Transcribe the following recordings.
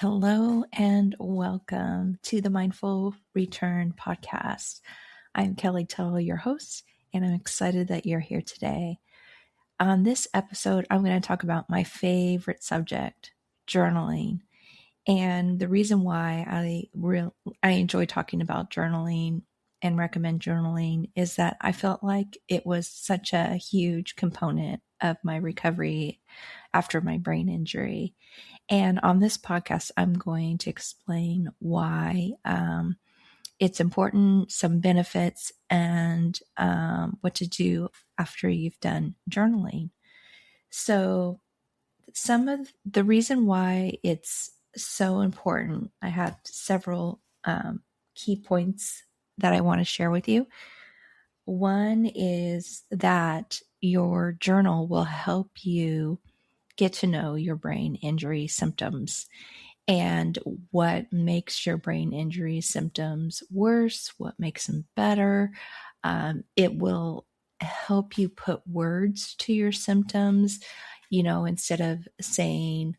Hello and welcome to the Mindful Return podcast. I'm Kelly Tuttle, your host, and I'm excited that you're here today. On this episode, I'm going to talk about my favorite subject, journaling. And the reason why I enjoy talking about journaling and recommend journaling is that I felt like it was such a huge component of my recovery after my brain injury. And on this podcast, I'm going to explain why it's important, some benefits, and what to do after you've done journaling. So, some of the reason why it's so important, I have several key points that I want to share with you. One is that your journal will help you get to know your brain injury symptoms and what makes your brain injury symptoms worse, what makes them better. It will help you put words to your symptoms, instead of saying,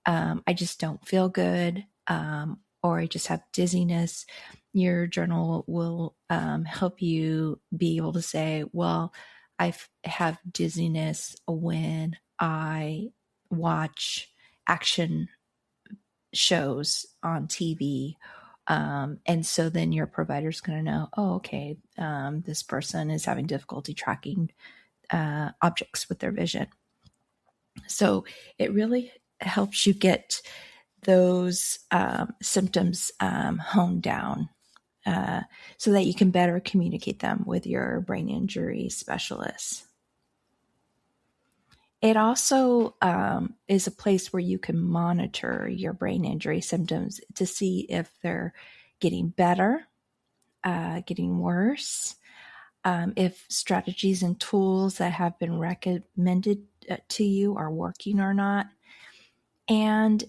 I just don't feel good, or I just have dizziness. Your journal will help you be able to say, well, I have dizziness when I watch action shows on TV. And so then your provider's going to know, oh, okay, this person is having difficulty tracking objects with their vision. So it really helps you get those symptoms honed down so that you can better communicate them with your brain injury specialist. It also is a place where you can monitor your brain injury symptoms to see if they're getting better, getting worse, if strategies and tools that have been recommended to you are working or not. And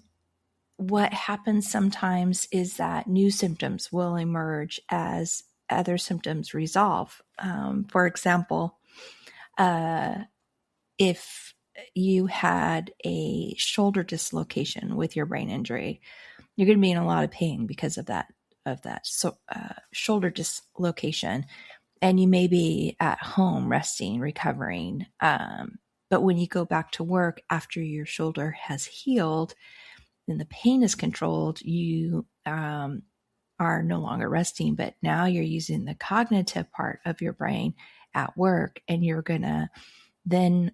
what happens sometimes is that new symptoms will emerge as other symptoms resolve. For example, if you had a shoulder dislocation with your brain injury, you're going to be in a lot of pain because of that shoulder dislocation, and you may be at home resting, recovering. But when you go back to work after your shoulder has healed and the pain is controlled, you are no longer resting, but now you're using the cognitive part of your brain at work, and you're going to then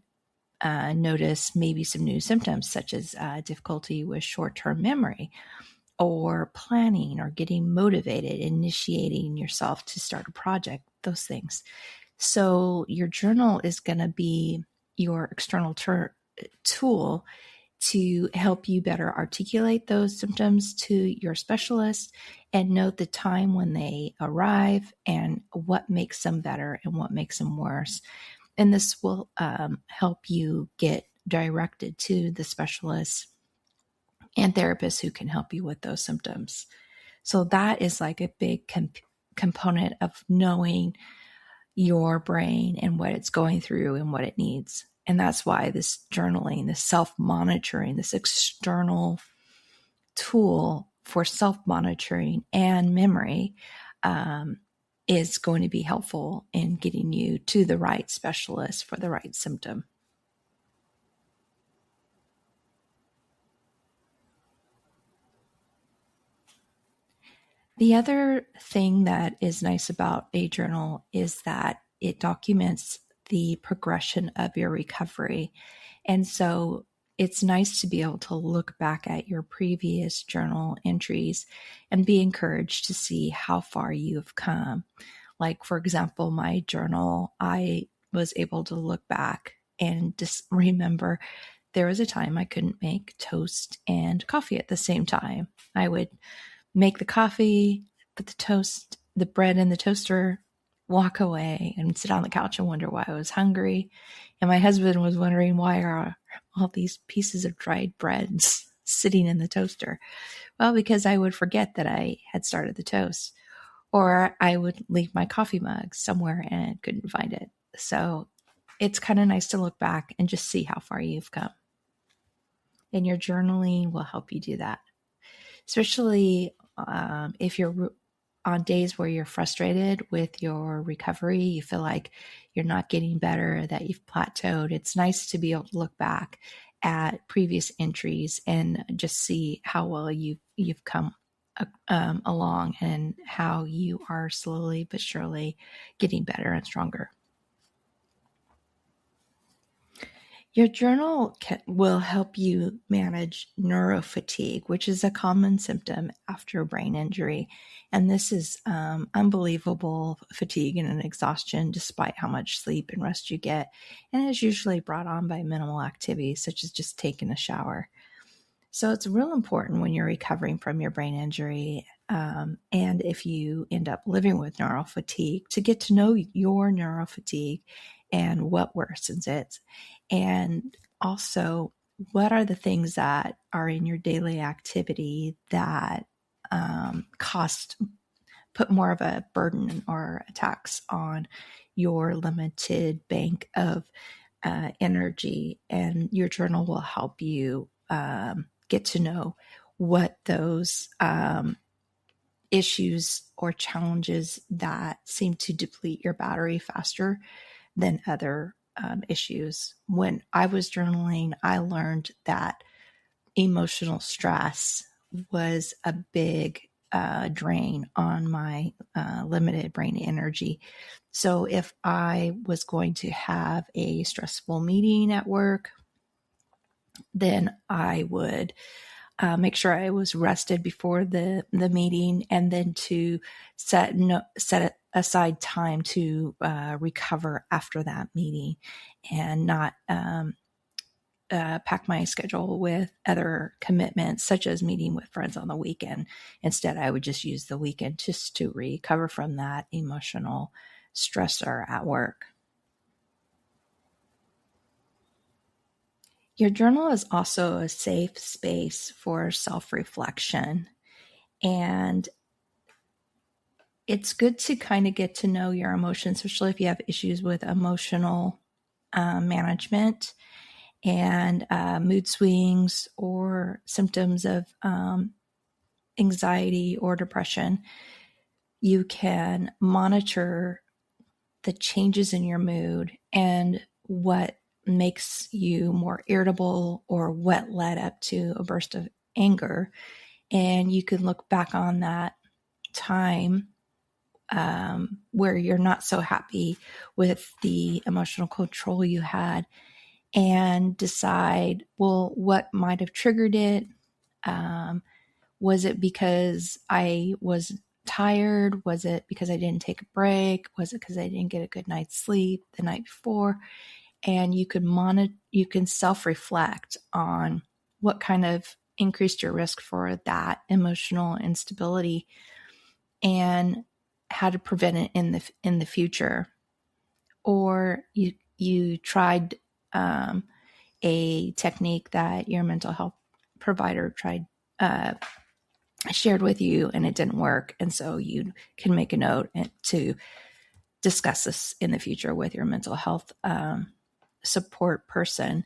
notice maybe some new symptoms such as difficulty with short-term memory or planning or getting motivated, initiating yourself to start a project, those things. So your journal is going to be your external tool to help you better articulate those symptoms to your specialist and note the time when they arrive and what makes them better and what makes them worse. And this will help you get directed to the specialists and therapists who can help you with those symptoms. So that is like a big component of knowing your brain and what it's going through and what it needs. And that's why this journaling, this self-monitoring, this external tool for self-monitoring and memory is going to be helpful in getting you to the right specialist for the right symptom. The other thing that is nice about a journal is that it documents the progression of your recovery. And so it's nice to be able to look back at your previous journal entries and be encouraged to see how far you've come. Like, for example, my journal, I was able to look back and just remember there was a time I couldn't make toast and coffee at the same time. I would make the coffee, put the bread in the toaster, walk away and sit on the couch and wonder why I was hungry. And my husband was wondering, why are all these pieces of dried bread sitting in the toaster? Well, because I would forget that I had started the toast, or I would leave my coffee mug somewhere and couldn't find it. So it's kind of nice to look back and just see how far you've come. And your journaling will help you do that. especially if you're on days where you're frustrated with your recovery, you feel like you're not getting better, that you've plateaued. It's nice to be able to look back at previous entries and just see how well you've come along and how you are slowly but surely getting better and stronger. Your journal will help you manage neurofatigue, which is a common symptom after a brain injury. And this is unbelievable fatigue and an exhaustion despite how much sleep and rest you get. And is usually brought on by minimal activities, such as just taking a shower. So it's real important when you're recovering from your brain injury, and if you end up living with neurofatigue, to get to know your neurofatigue and what worsens it. And also, what are the things that are in your daily activity that put more of a burden or a tax on your limited bank of energy? And your journal will help you get to know what those issues or challenges that seem to deplete your battery faster than other issues. When I was journaling, I learned that emotional stress was a big drain on my limited brain energy. So if I was going to have a stressful meeting at work, then I would make sure I was rested before the meeting, and then to set aside time to recover after that meeting, and not pack my schedule with other commitments, such as meeting with friends on the weekend. Instead, I would just use the weekend just to recover from that emotional stressor at work. Your journal is also a safe space for self-reflection, and it's good to kind of get to know your emotions, especially if you have issues with emotional management and mood swings or symptoms of anxiety or depression. You can monitor the changes in your mood and what makes you more irritable or what led up to a burst of anger. And you can look back on that time where you're not so happy with the emotional control you had, and decide, well, what might have triggered it? Was it because I was tired? Was it because I didn't take a break? Was it because I didn't get a good night's sleep the night before? And you can self-reflect on what kind of increased your risk for that emotional instability and how to prevent it in the future. Or you tried a technique that your mental health provider shared with you and it didn't work, and so you can make a note to discuss this in the future with your mental health support person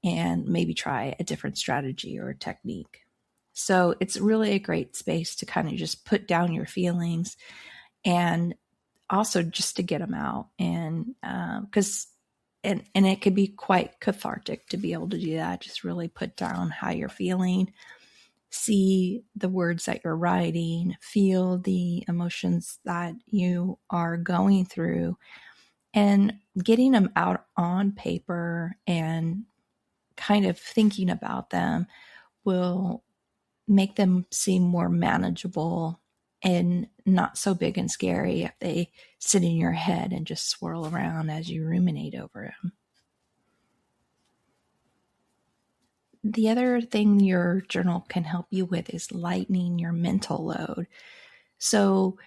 and maybe try a different strategy or technique. So it's really a great space to kind of just put down your feelings, and also just to get them out. And because and it could be quite cathartic to be able to do that. Just really put down how you're feeling, see the words that you're writing, feel the emotions that you are going through, and getting them out on paper and kind of thinking about them will make them seem more manageable and not so big and scary if they sit in your head and just swirl around as you ruminate over them. The other thing your journal can help you with is lightening your mental load. So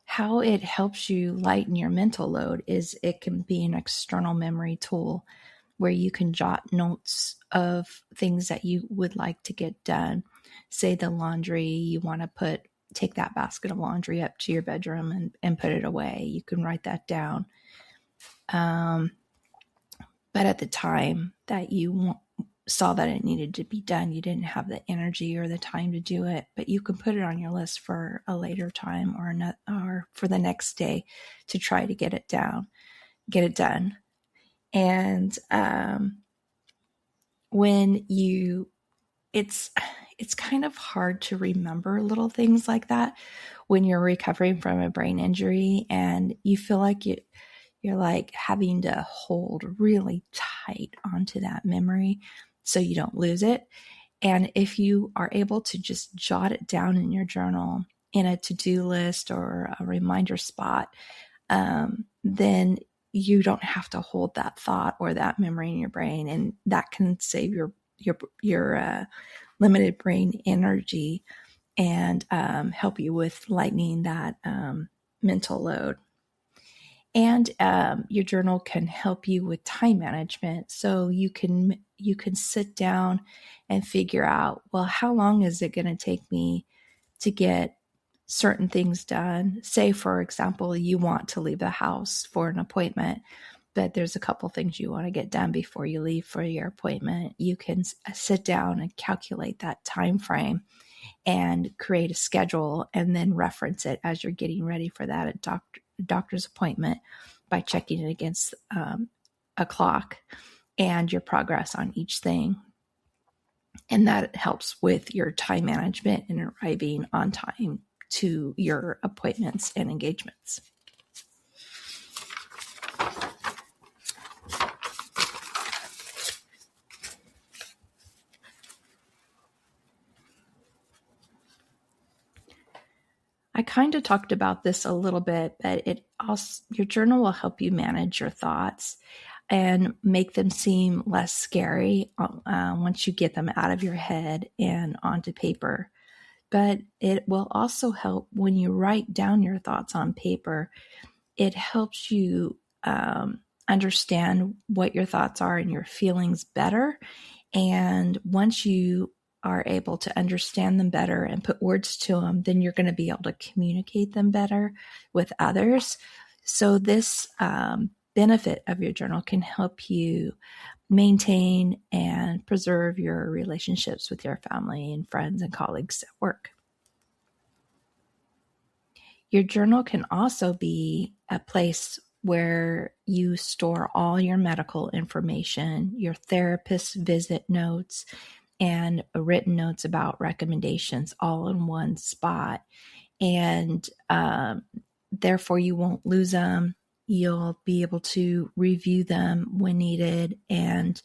how it helps you lighten your mental load is it can be an external memory tool where you can jot notes of things that you would like to get done. Say the laundry, you want to take that basket of laundry up to your bedroom and put it away. You can write that down. but at the time that you saw that it needed to be done, you didn't have the energy or the time to do it, but you can put it on your list for a later time or for the next day to try to get it done. And when it's kind of hard to remember little things like that when you're recovering from a brain injury and you feel like you're like having to hold really tight onto that memory so you don't lose it. And if you are able to just jot it down in your journal in a to-do list or a reminder spot, then you don't have to hold that thought or that memory in your brain, and that can save your limited brain energy and help you with lightening that mental load. And your journal can help you with time management. So you can sit down and figure out, well, how long is it going to take me to get certain things done? Say, for example, you want to leave the house for an appointment, but there's a couple things you want to get done before you leave for your appointment. You can sit down and calculate that time frame and create a schedule and then reference it as you're getting ready for that doctor's appointment by checking it against a clock and your progress on each thing. And that helps with your time management and arriving on time to your appointments and engagements. I kind of talked about this a little bit, but your journal will help you manage your thoughts and make them seem less scary once you get them out of your head and onto paper. But it will also help when you write down your thoughts on paper. It helps you understand what your thoughts are and your feelings better. And once you are able to understand them better and put words to them, then you're going to be able to communicate them better with others. So this benefit of your journal can help you maintain and preserve your relationships with your family and friends and colleagues at work. Your journal can also be a place where you store all your medical information, your therapist visit notes, and written notes about recommendations all in one spot. And therefore, you won't lose them. You'll be able to review them when needed and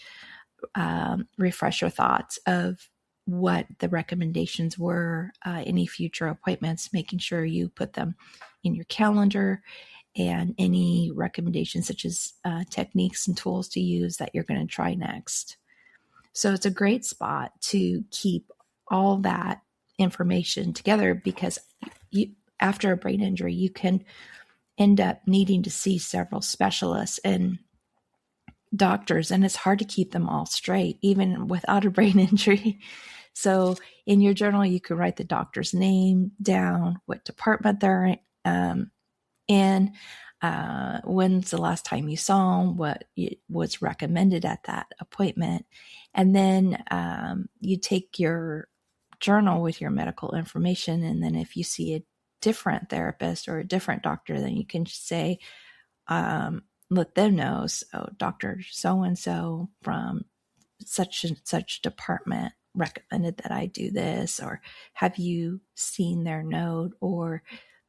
refresh your thoughts of what the recommendations were, any future appointments, making sure you put them in your calendar, and any recommendations such as techniques and tools to use that you're going to try next. So it's a great spot to keep all that information together because after a brain injury, you can end up needing to see several specialists and doctors, and it's hard to keep them all straight, even without a brain injury. So in your journal, you can write the doctor's name down, what department they're in, when's the last time you saw them, what was recommended at that appointment. And then you take your journal with your medical information. And then if you see a different therapist or a different doctor, then you can say, let them know, so Dr. So-and-so from such and such department recommended that I do this, or have you seen their note, or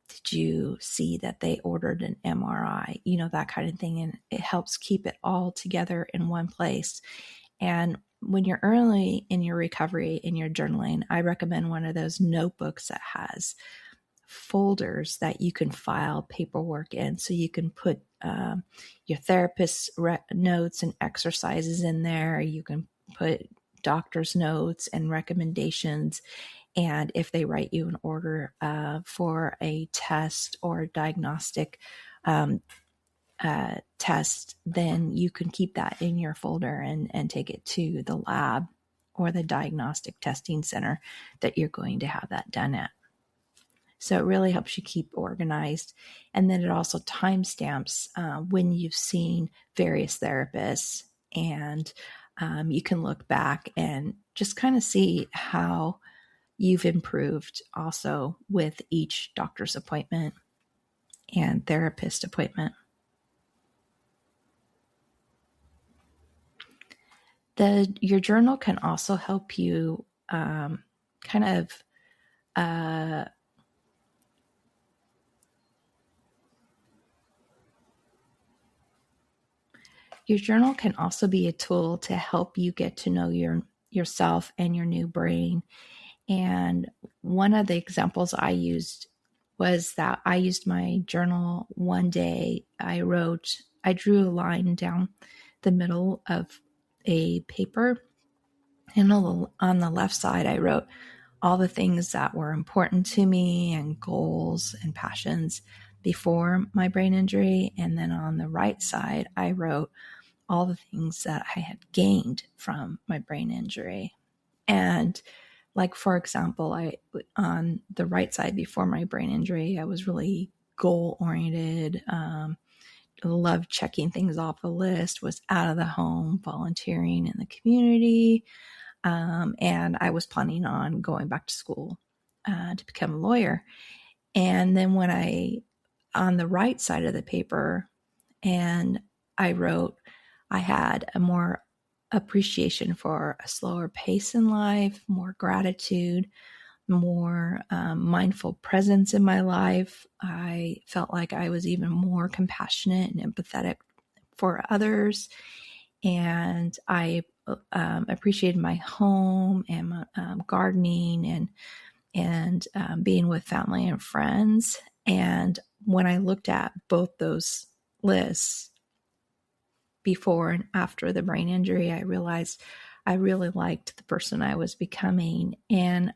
did you see that they ordered an MRI, that kind of thing. And it helps keep it all together in one place. And when you're early in your recovery, in your journaling, I recommend one of those notebooks that has folders that you can file paperwork in. So you can put your therapist's notes and exercises in there. You can put doctor's notes and recommendations. And if they write you an order for a test or diagnostic test, then you can keep that in your folder and take it to the lab or the diagnostic testing center that you're going to have that done at. So it really helps you keep organized. And then it also timestamps when you've seen various therapists And you can look back and just kind of see how you've improved also with each doctor's appointment and therapist appointment. Your journal can also help you kind of your journal can also be a tool to help you get to know yourself and your new brain. And one of the examples I used was that I used my journal one day. I drew a line down the middle of a paper, and on the left side, I wrote all the things that were important to me and goals and passions before my brain injury. And then on the right side, I wrote all the things that I had gained from my brain injury. And like, for example, on the right side before my brain injury, I was really goal oriented, loved checking things off the list, was out of the home, volunteering in the community. And I was planning on going back to school to become a lawyer. And then on the right side of the paper, and I wrote, I had a more appreciation for a slower pace in life, more gratitude, more mindful presence in my life. I felt like I was even more compassionate and empathetic for others. And I appreciated my home and gardening and being with family and friends. And when I looked at both those lists before and after the brain injury, I realized I really liked the person I was becoming, and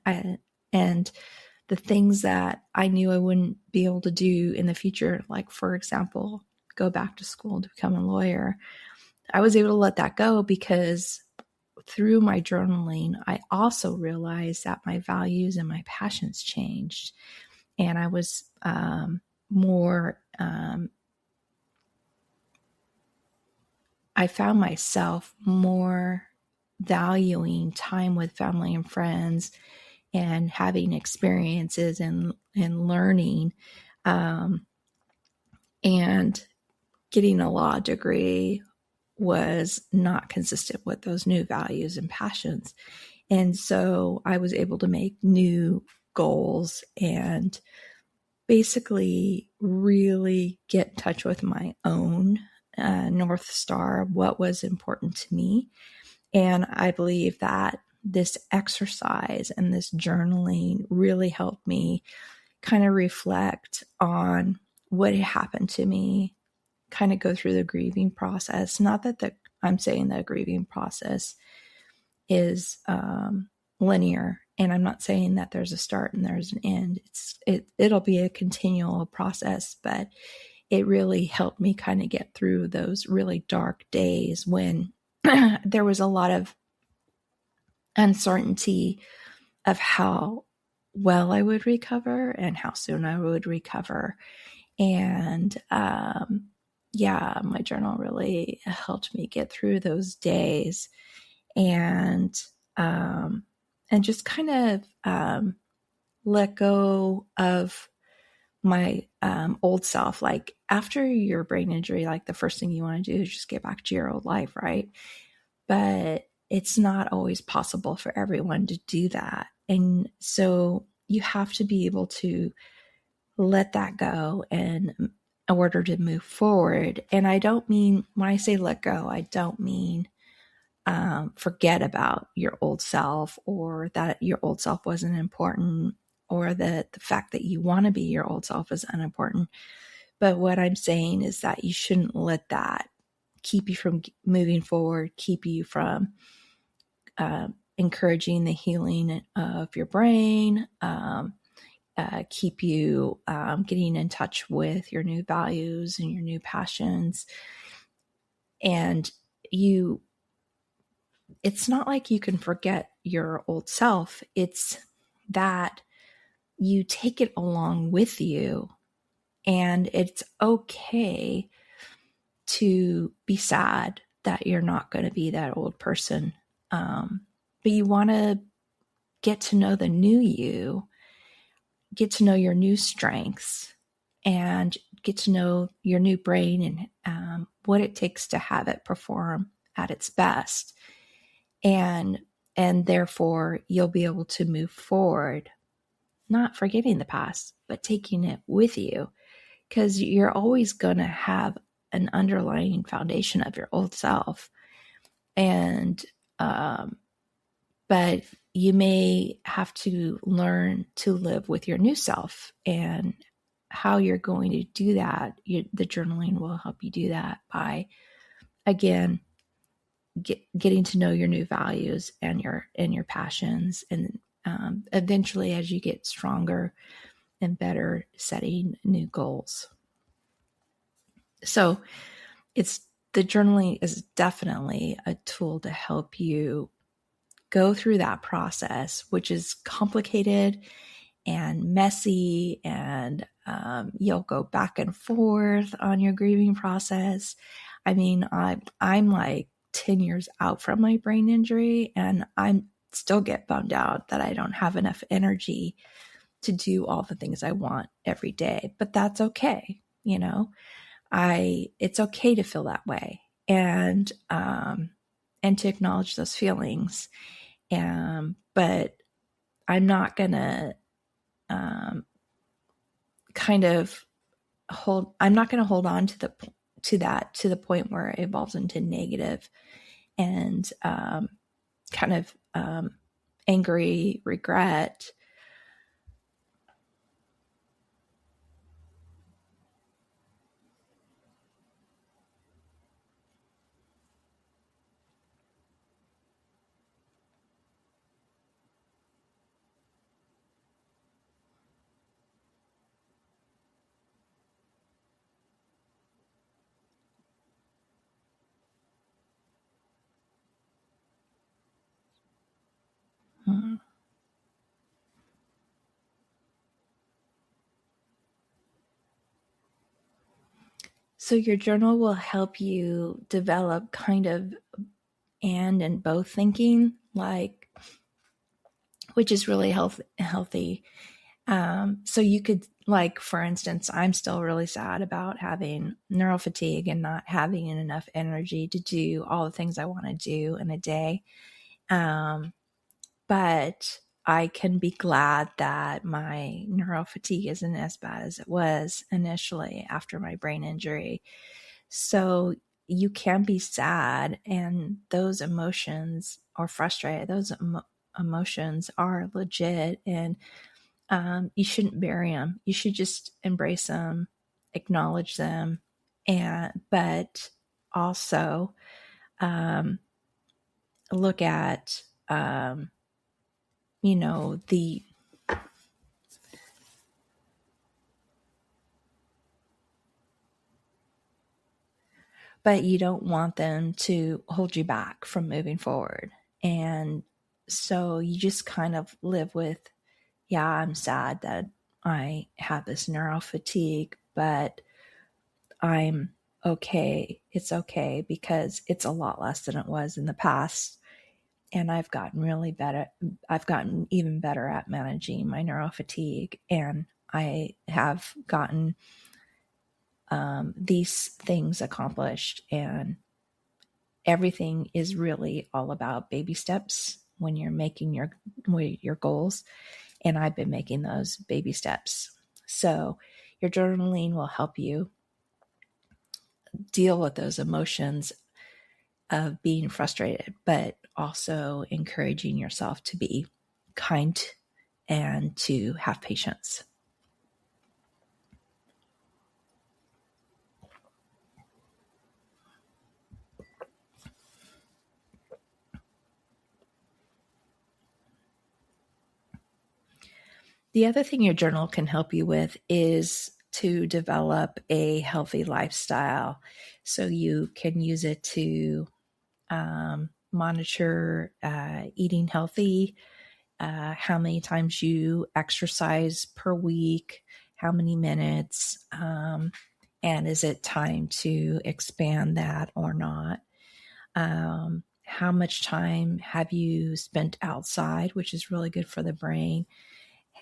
the things that I knew I wouldn't be able to do in the future, like, for example, go back to school to become a lawyer. I was able to let that go because through my journaling, I also realized that my values and my passions changed. And I was more, I found myself more valuing time with family and friends and having experiences and learning, and getting a law degree was not consistent with those new values and passions. And so I was able to make new goals and basically really get in touch with my own North Star, what was important to me. And I believe that this exercise and this journaling really helped me kind of reflect on what had happened to me, kind of go through the grieving process. Not that I'm saying the grieving process is linear, and I'm not saying that there's a start and there's an end. It'll be a continual process, but it really helped me kind of get through those really dark days when there was a lot of uncertainty of how well I would recover and how soon I would recover. And my journal really helped me get through those days, and just kind of let go of my old self. Like, after your brain injury, like, the first thing you want to do is just get back to your old life, right? But it's not always possible for everyone to do that. And so you have to be able to let that go in order to move forward. And I don't mean, when I say let go, I don't mean forget about your old self, or that your old self wasn't important, or that the fact that you want to be your old self is unimportant. But what I'm saying is that you shouldn't let that keep you from moving forward, keep you from encouraging the healing of your brain, keep you getting in touch with your new values and your new passions. And it's not like you can forget your old self. It's that you take it along with you, and it's okay to be sad that you're not going to be that old person. But you want to get to know the new you, get to know your new strengths, and get to know your new brain and what it takes to have it perform at its best. And therefore you'll be able to move forward, not forgetting the past, but taking it with you, because you're always going to have an underlying foundation of your old self. And but you may have to learn to live with your new self, and how you're going to do that, the journaling will help you do that by, again, getting to know your new values and your passions, and eventually, as you get stronger and better, setting new goals. So the journaling is definitely a tool to help you go through that process, which is complicated and messy, and you'll go back and forth on your grieving process. I mean, I'm like 10 years out from my brain injury, and I'm still get bummed out that I don't have enough energy to do all the things I want every day. But that's okay. You know, it's okay to feel that way, and to acknowledge those feelings. But I'm not gonna I'm not gonna hold on to the point where it evolves into negative and angry regret. Hmm. So your journal will help you develop kind of and both thinking, like, which is really healthy. So you could, like, for instance, I'm still really sad about having neural fatigue and not having enough energy to do all the things I want to do in a day. But I can be glad that my neural fatigue isn't as bad as it was initially after my brain injury. So you can be sad, and those emotions, or frustrated, those emotions are legit, and you shouldn't bury them. You should just embrace them, acknowledge them, but also look at the but you don't want them to hold you back from moving forward. And so you just kind of live with, yeah, I'm sad that I have this neural fatigue, but I'm okay. It's okay because it's a lot less than it was in the past. And I've gotten really better. I've gotten even better at managing my neural fatigue. And I have gotten these things accomplished. And everything is really all about baby steps when you're making your goals. And I've been making those baby steps. So your journaling will help you deal with those emotions of being frustrated, but also encouraging yourself to be kind and to have patience. The other thing your journal can help you with is to develop a healthy lifestyle. So you can use it to monitor eating healthy, how many times you exercise per week, how many minutes, and is it time to expand that or not? How much time have you spent outside, which is really good for the brain?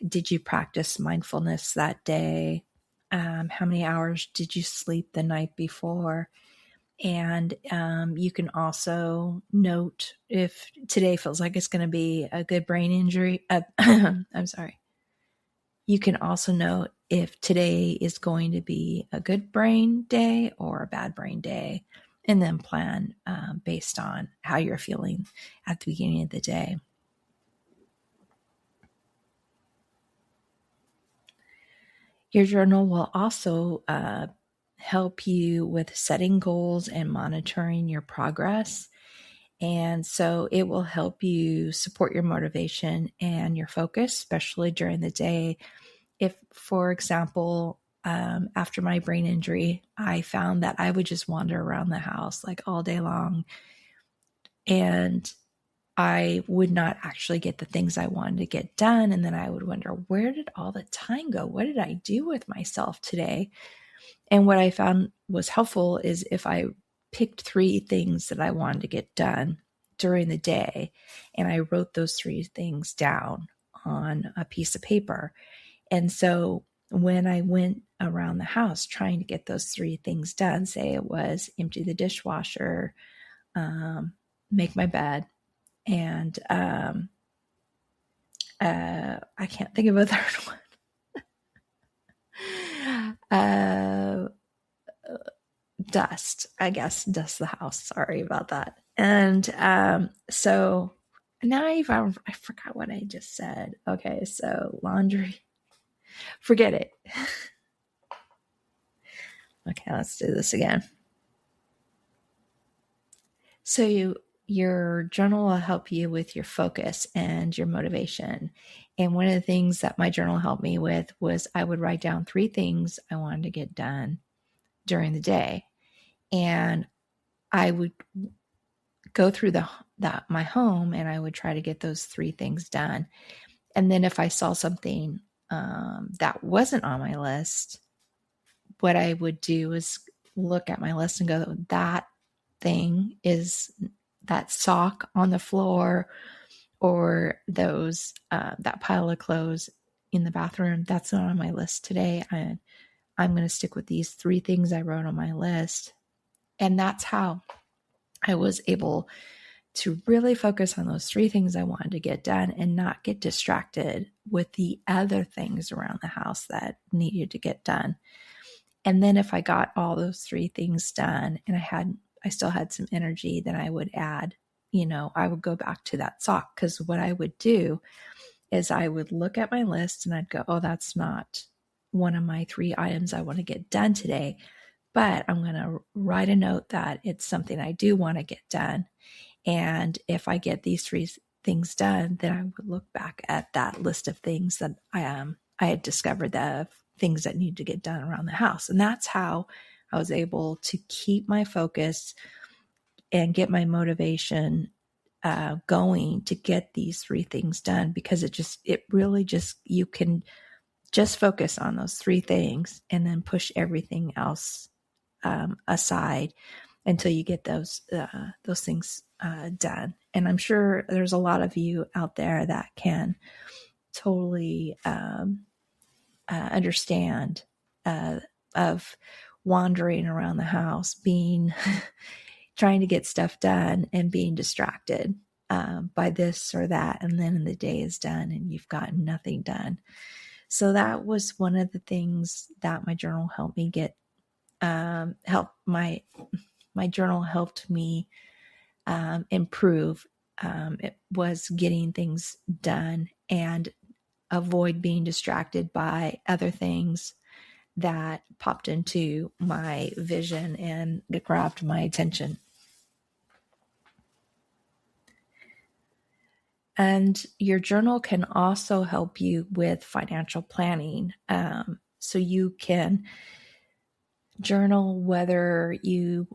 Did you practice mindfulness that day? How many hours did you sleep the night before? And you can also note if today feels like it's going to be a good brain injury. I'm sorry. You can also note if today is going to be a good brain day or a bad brain day, and then plan based on how you're feeling at the beginning of the day. Your journal will also help you with setting goals and monitoring your progress. And so it will help you support your motivation and your focus, especially during the day. If, for example, after my brain injury, I found that I would just wander around the house like all day long, and I would not actually get the things I wanted to get done. And then I would wonder, where did all the time go? What did I do with myself today? And what I found was helpful is if I picked 3 things that I wanted to get done during the day, and I wrote those 3 things down on a piece of paper. And so when I went around the house trying to get those 3 things done, say it was empty the dishwasher, make my bed, and I can't think of a third one. Dust the house. Sorry about that. And so now I forgot what I just said. Okay, so laundry. Forget it. Okay, let's do this again. So your journal will help you with your focus and your motivation. And one of the things that my journal helped me with was I would write down 3 things I wanted to get done during the day. And I would go through my home, and I would try to get those 3 things done. And then if I saw something that wasn't on my list, what I would do is look at my list and go, that thing is that sock on the floor, or those that pile of clothes in the bathroom, that's not on my list today. I'm going to stick with these 3 things I wrote on my list. And that's how I was able to really focus on those 3 things I wanted to get done and not get distracted with the other things around the house that needed to get done. And then if I got all those 3 things done and I still had some energy, then I would add, I would go back to that sock, because what I would do is I would look at my list and I'd go, oh, that's not one of my 3 items I want to get done today, but I'm going to write a note that it's something I do want to get done. And if I get these 3 things done, then I would look back at that list of things that I had discovered, the things that need to get done around the house. And that's how I was able to keep my focus and get my motivation going to get these 3 things done, because you can just focus on those 3 things and then push everything else aside until you get those things done. And I'm sure there's a lot of you out there that can totally understand of wandering around the house, trying to get stuff done and being distracted by this or that, and then the day is done and you've gotten nothing done. So that was one of the things that my journal helped me get. My journal helped me improve. It was getting things done and avoid being distracted by other things that popped into my vision and grabbed my attention. And your journal can also help you with financial planning. So you can journal whether you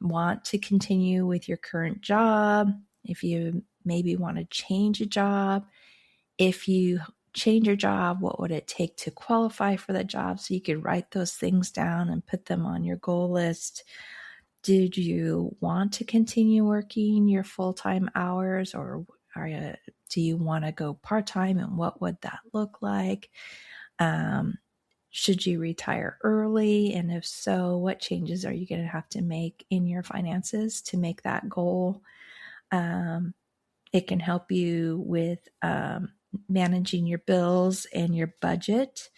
want to continue with your current job, if you maybe want to change a job. If you change your job, what would it take to qualify for that job? So you could write those things down and put them on your goal list. Did you want to continue working your full-time hours, or do you want to go part-time, and what would that look like? Should you retire early? And if so, what changes are you going to have to make in your finances to make that goal? It can help you with managing your bills and your budget.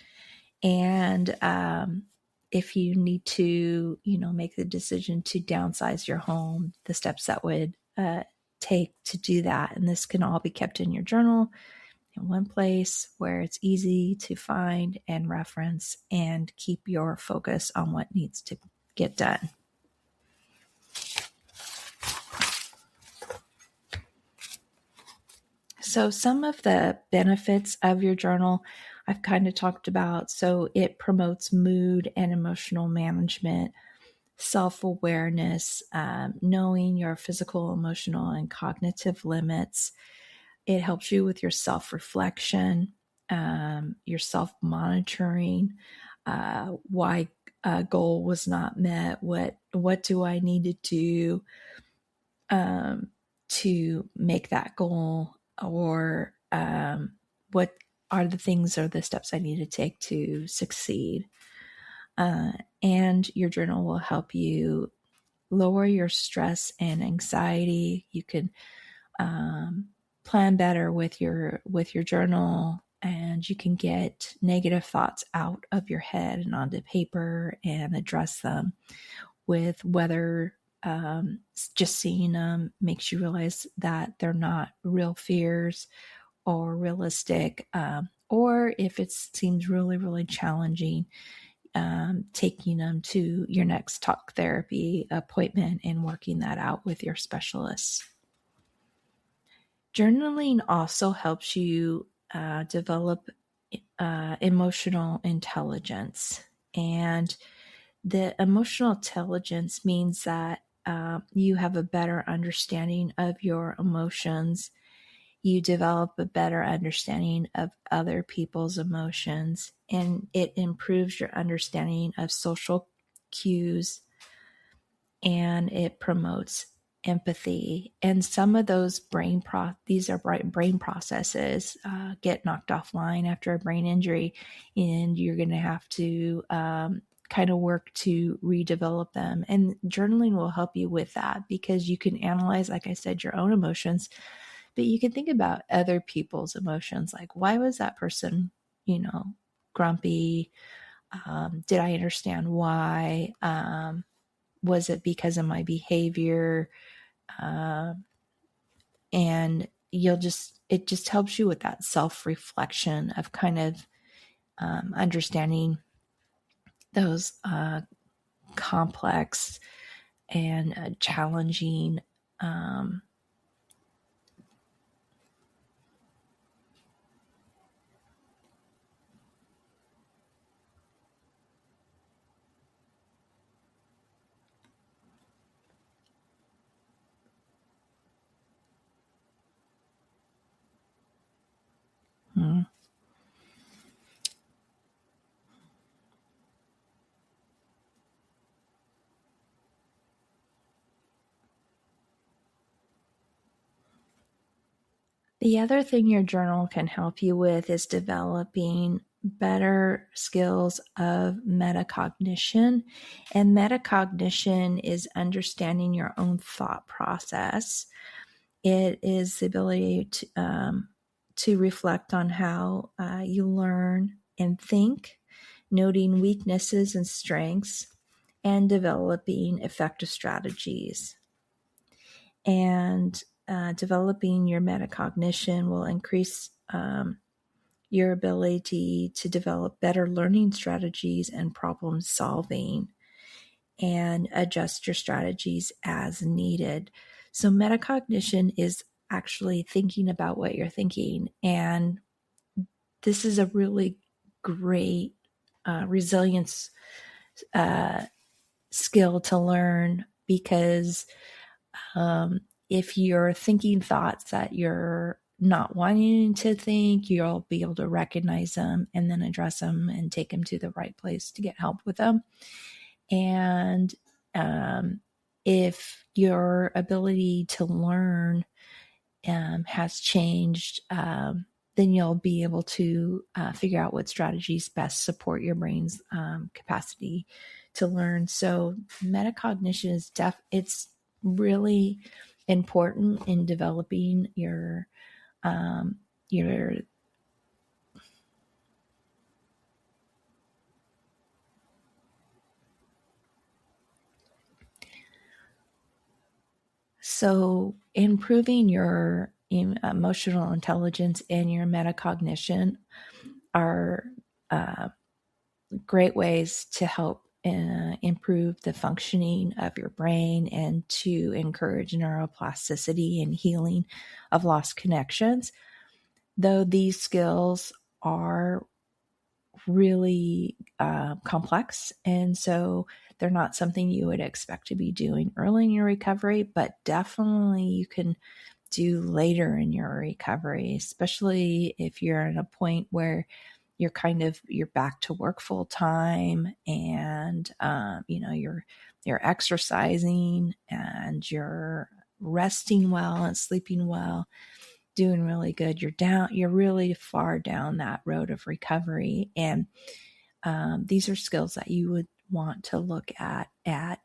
And if you need to, make the decision to downsize your home, the steps that would take to do that. And this can all be kept in your journal in one place where it's easy to find and reference and keep your focus on what needs to get done. So some of the benefits of your journal I've kind of talked about. So it promotes mood and emotional management, self-awareness, knowing your physical, emotional, and cognitive limits. It helps you with your self-reflection, your self-monitoring, why a goal was not met, what do I need to do to make that goal, or what are the things or the steps I need to take to succeed. And your journal will help you lower your stress and anxiety. You can plan better with your journal, and you can get negative thoughts out of your head and onto paper and address them with whether just seeing them makes you realize that they're not real fears or realistic, or if it seems really, really challenging, taking them to your next talk therapy appointment and working that out with your specialist. Journaling also helps you develop emotional intelligence. And the emotional intelligence means that you have a better understanding of your emotions. You develop a better understanding of other people's emotions, and it improves your understanding of social cues, and it promotes empathy. And some of those brain processes get knocked offline after a brain injury, and you're going to have to kind of work to redevelop them. And journaling will help you with that, because you can analyze, like I said, your own emotions, but you can think about other people's emotions. Like, why was that person, grumpy? Did I understand why? Was it because of my behavior? And it just helps you with that self-reflection of kind of understanding those complex and challenging The other thing your journal can help you with is developing better skills of metacognition. And metacognition is understanding your own thought process. It is the ability to reflect on how you learn and think, noting weaknesses and strengths, and developing effective strategies. And developing your metacognition will increase your ability to develop better learning strategies and problem solving, and adjust your strategies as needed. So metacognition is actually thinking about what you're thinking. And this is a really great resilience skill to learn, because if you're thinking thoughts that you're not wanting to think, you'll be able to recognize them and then address them and take them to the right place to get help with them. And if your ability to learn has changed, then you'll be able to figure out what strategies best support your brain's capacity to learn. So metacognition is it's really important in developing your your so improving your emotional intelligence and your metacognition are great ways to help improve the functioning of your brain and to encourage neuroplasticity and healing of lost connections. Though these skills are really complex, and so they're not something you would expect to be doing early in your recovery, but definitely you can do later in your recovery, especially if you're at a point where you're back to work full time, and you're exercising and you're resting well and sleeping well, doing really good. You're really far down that road of recovery, and these are skills that you would want to look at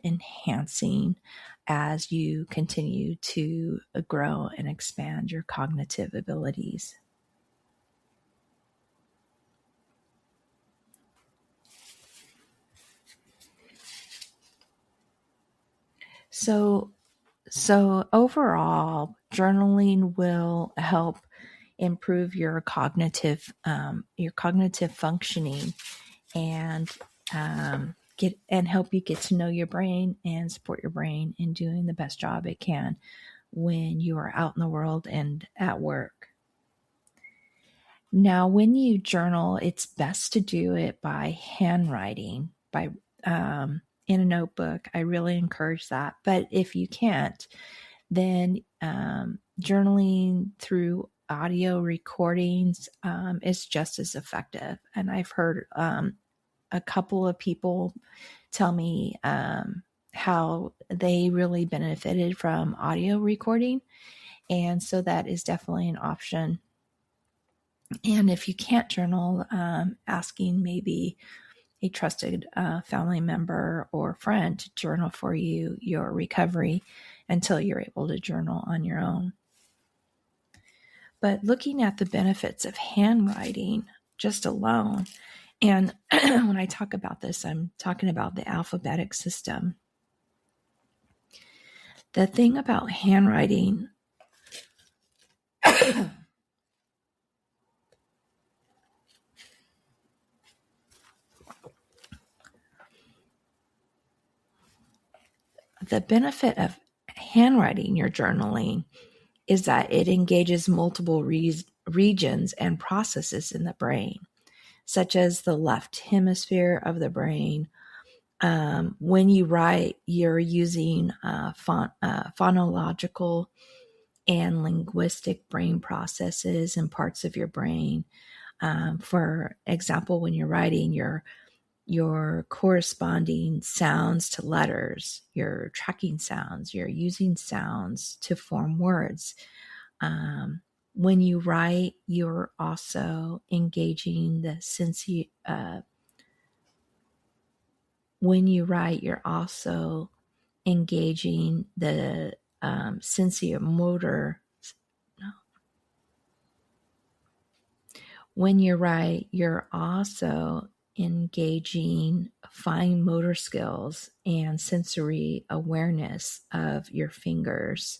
enhancing as you continue to grow and expand your cognitive abilities. So overall, journaling will help improve your cognitive functioning, and help you get to know your brain and support your brain in doing the best job it can when you are out in the world and at work. Now, when you journal, it's best to do it by handwriting, in a notebook. I really encourage that. But if you can't, then journaling through audio recordings is just as effective. And I've heard a couple of people tell me how they really benefited from audio recording. And so that is definitely an option. And if you can't journal, asking maybe a trusted family member or friend to journal for you your recovery until you're able to journal on your own. But looking at the benefits of handwriting just alone, and when I talk about this, I'm talking about the alphabetic system. The thing about handwriting the benefit of handwriting your journaling is that it engages multiple regions and processes in the brain, such as the left hemisphere of the brain. When you write, you're using phonological and linguistic brain processes and parts of your brain. For example, when you're writing, your corresponding sounds to letters, your tracking sounds, you're using sounds to form words. When you write, you're also engaging the when you write, you're also engaging the sensomotor. No. When you write, you're also engaging fine motor skills and sensory awareness of your fingers.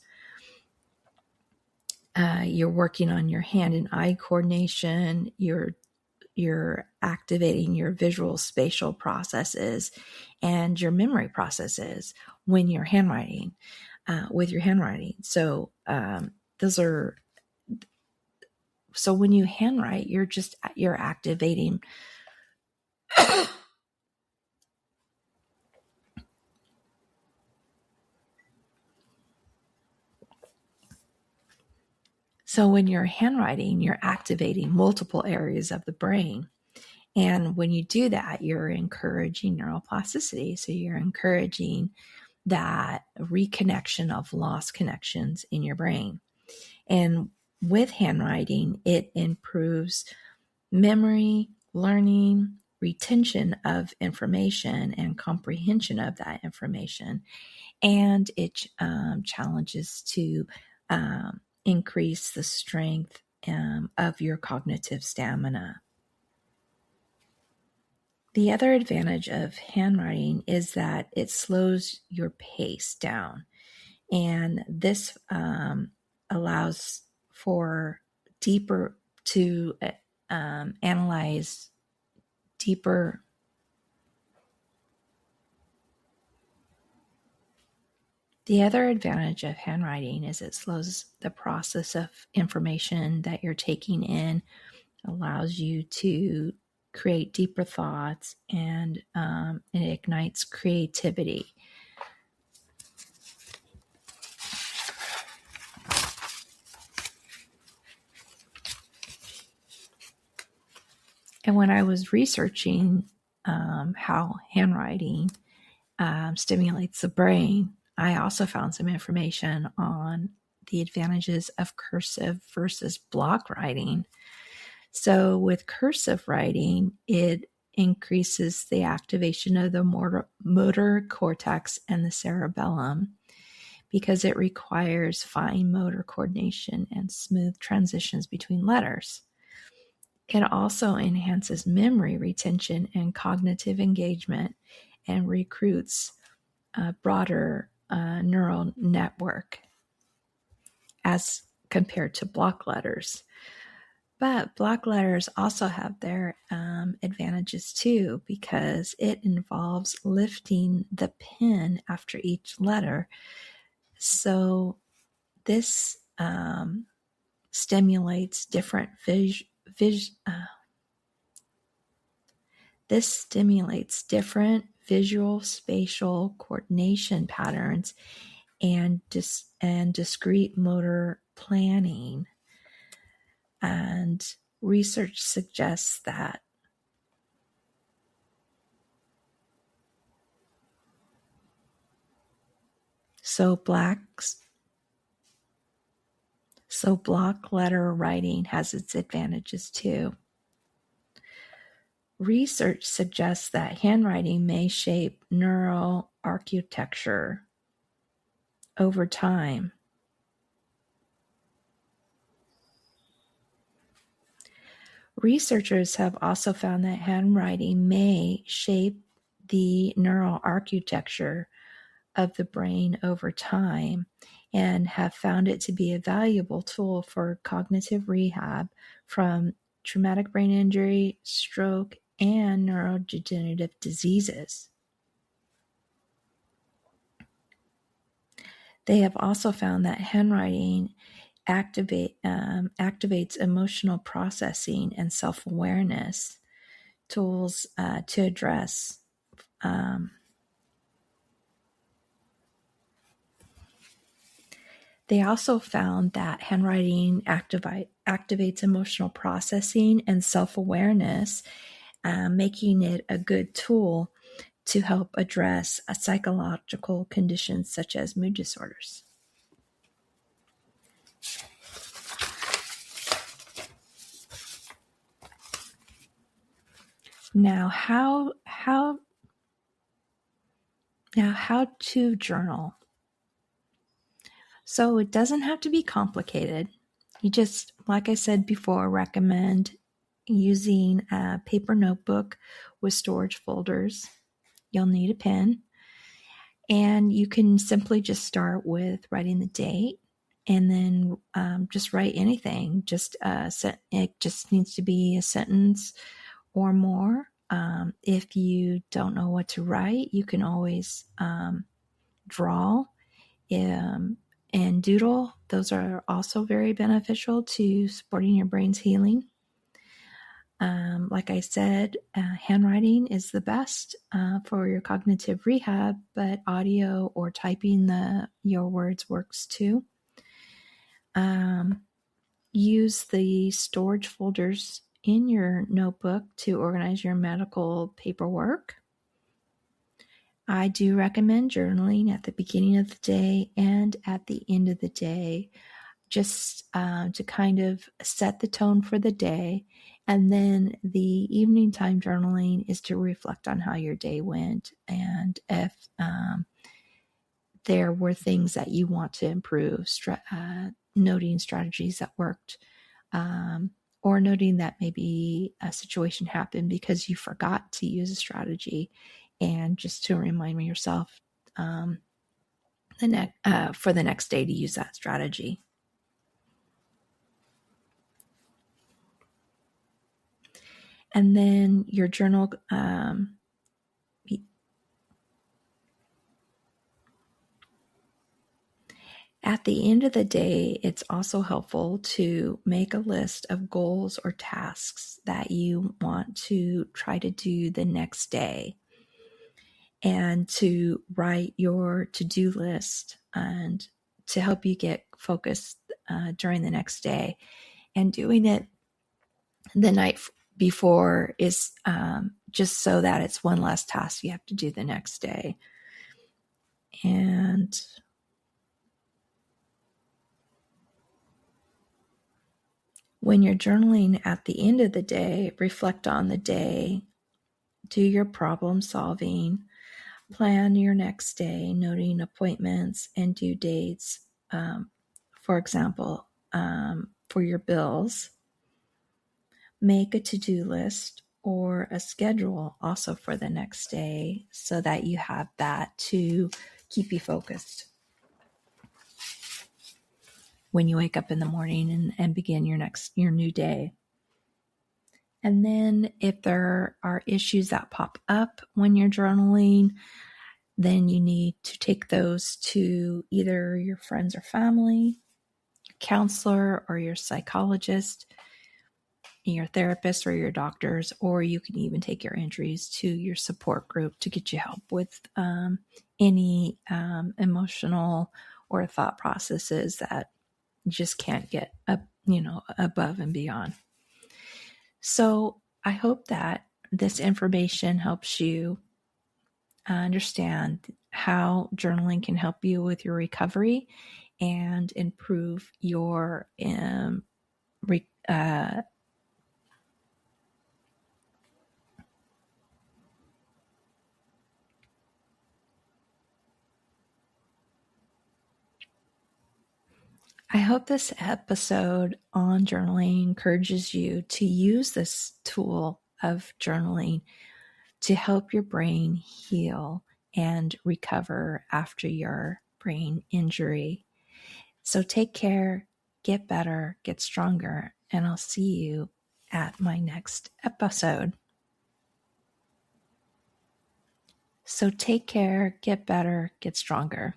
You're working on your hand and eye coordination. You're activating your visual spatial processes and your memory processes when you're handwriting, with your handwriting. So so when you handwrite, you're activating So when you're handwriting, you're activating multiple areas of the brain. And when you do that, you're encouraging neuroplasticity. So you're encouraging that reconnection of lost connections in your brain. And with handwriting, it improves memory, learning, retention of information, and comprehension of that information. And it challenges to increase the strength of your cognitive stamina. The other advantage of handwriting is that it slows your pace down. And this allows for deeper to analyze deeper. The other advantage of handwriting is it slows the process of information that you're taking in, allows you to create deeper thoughts, and it ignites creativity. And when I was researching how handwriting stimulates the brain, I also found some information on the advantages of cursive versus block writing. So with cursive writing, it increases the activation of the motor cortex and the cerebellum because it requires fine motor coordination and smooth transitions between letters. It also enhances memory retention and cognitive engagement and recruits a broader neural network as compared to block letters. But block letters also have their advantages too, because it involves lifting the pen after each letter. So this stimulates different visual spatial coordination patterns and discrete motor planning. And research suggests that block letter writing has its advantages too. Research suggests that handwriting may shape neural architecture over time. Researchers have also found that handwriting may shape the neural architecture of the brain over time and have found it to be a valuable tool for cognitive rehab from traumatic brain injury, stroke, and neurodegenerative diseases. They have also found that handwriting activates emotional processing and self-awareness tools to address They also found that handwriting activates emotional processing and self-awareness, making it a good tool to help address psychological conditions such as mood disorders. Now, how to journal? So it doesn't have to be complicated. You just, like I said before, recommend using a paper notebook with storage folders. You'll need a pen. And you can simply just start with writing the date and then just write anything. It just needs to be a sentence or more. If you don't know what to write, you can always draw and doodle. Those are also very beneficial to supporting your brain's healing. Like I said, handwriting is the best for your cognitive rehab, but audio or typing your words works too. Use the storage folders in your notebook to organize your medical paperwork. I do recommend journaling at the beginning of the day and at the end of the day, just to kind of set the tone for the day. And then the evening time journaling is to reflect on how your day went and if there were things that you want to improve, noting strategies that worked, or noting that maybe a situation happened because you forgot to use a strategy, and just to remind yourself for the next day to use that strategy. And then your journal, at the end of the day, it's also helpful to make a list of goals or tasks that you want to try to do the next day, and to write your to-do list and to help you get focused during the next day. And doing it the night before is just so that it's one less task you have to do the next day. And when you're journaling at the end of the day, reflect on the day, do your problem solving, plan your next day, noting appointments and due dates. For example, for your bills, make a to-do list or a schedule also for the next day so that you have that to keep you focused when you wake up in the morning and begin your new day. And then if there are issues that pop up when you're journaling, then you need to take those to either your friends or family, your counselor or your psychologist, your therapist or your doctors, or you can even take your injuries to your support group to get you help with any emotional or thought processes that you just can't get up, above and beyond. So I hope that this information helps you understand how journaling can help you with your recovery and improve your I hope this episode on journaling encourages you to use this tool of journaling to help your brain heal and recover after your brain injury. So take care, get better, get stronger, and I'll see you at my next episode. So take care, get better, get stronger.